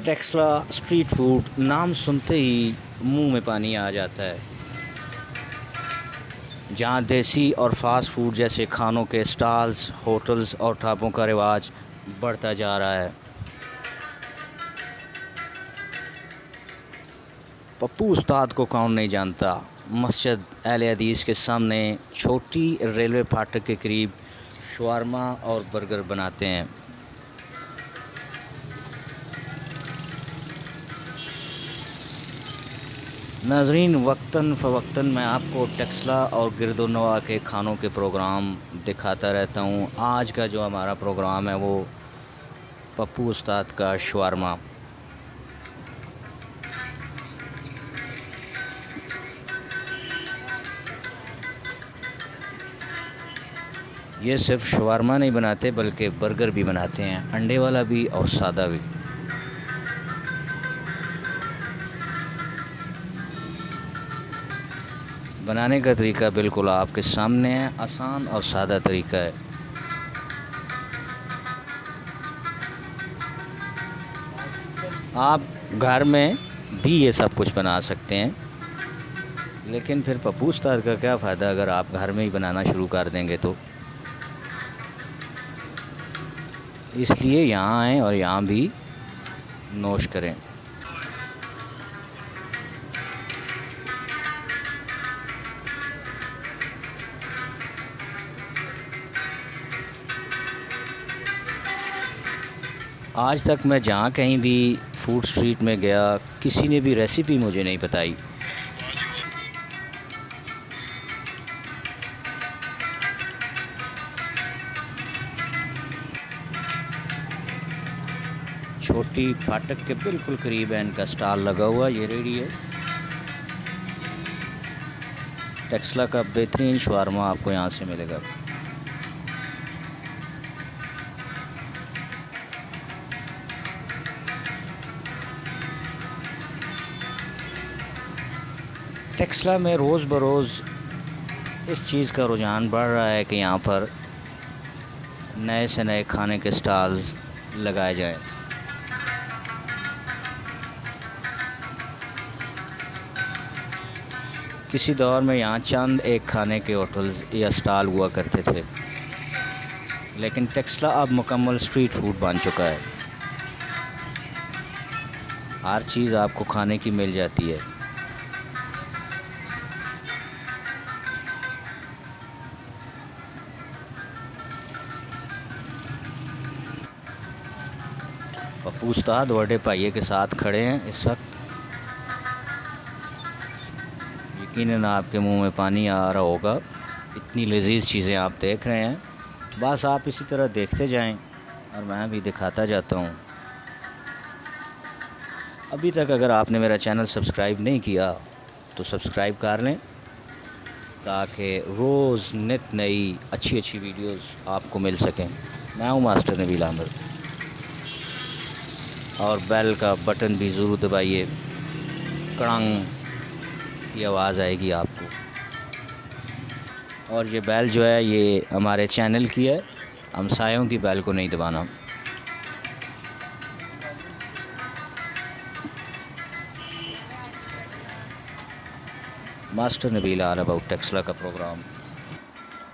Taxila street food नाम सुनते ही मुंह में पानी आ जाता है। जहां देसी और फास्ट फूड जैसे खानों के स्टॉल्स, होटल्स और ढाबों का रिवाज बढ़ता जा रहा है। पप्पू उस्ताद को कौन नहीं जानता। मस्जिद अहले हदीस के सामने छोटी रेलवे फाटक के करीब शवारमा और बर्गर बनाते हैं। नाजरीन, वक्तन फ़वक्तन मैं आपको टेक्सला और गिरदोनवा के खानों के प्रोग्राम दिखाता रहता हूँ। आज का जो हमारा प्रोग्राम है वो पप्पू उस्ताद का शवारमा। ये सिर्फ शवारमा नहीं बनाते बल्कि बर्गर भी बनाते हैं, अंडे वाला भी और सादा भी। बनाने का तरीका बिल्कुल आपके सामने है, आसान और सादा तरीका है। आप घर में भी ये सब कुछ बना सकते हैं, लेकिन फिर पप्पू उस्ताद का क्या फ़ायदा अगर आप घर में ही बनाना शुरू कर देंगे तो। इसलिए यहाँ आएँ और यहाँ भी नोश करें। आज तक मैं जहाँ कहीं भी फूड स्ट्रीट में गया, किसी ने भी रेसिपी मुझे नहीं बताई। छोटी फाटक के बिल्कुल करीब है इनका स्टॉल लगा हुआ। ये रेडी है। टेक्सला का बेहतरीन शवारमा आपको यहाँ से मिलेगा। टेक्सला में रोज़ बरोज़ इस चीज़ का रुझान बढ़ रहा है कि यहाँ पर नए से नए खाने के स्टॉल्स लगाए जाएं। किसी दौर में यहाँ चंद एक खाने के होटल्स या स्टॉल हुआ करते थे, लेकिन टेक्सला अब मुकम्मल स्ट्रीट फूड बन चुका है। हर चीज़ आपको खाने की मिल जाती है। पप्पू उस्ताद बड़े भाइये के साथ खड़े हैं इस वक्त। यकीनन आपके मुंह में पानी आ रहा होगा, इतनी लजीज चीज़ें आप देख रहे हैं। बस आप इसी तरह देखते जाएं और मैं भी दिखाता जाता हूं। अभी तक अगर आपने मेरा चैनल सब्सक्राइब नहीं किया तो सब्सक्राइब कर लें, ताकि रोज़ नित नई अच्छी अच्छी वीडियोस आपको मिल सकें। मैं हूं मास्टर नबील आमिर। और बेल का बटन भी ज़रूर दबाइए, कड़ंग की आवाज़ आएगी आपको। और ये बेल जो है ये हमारे चैनल की है, हमसायों की बेल को नहीं दबाना। Master Nabeel all about Taxila का प्रोग्राम।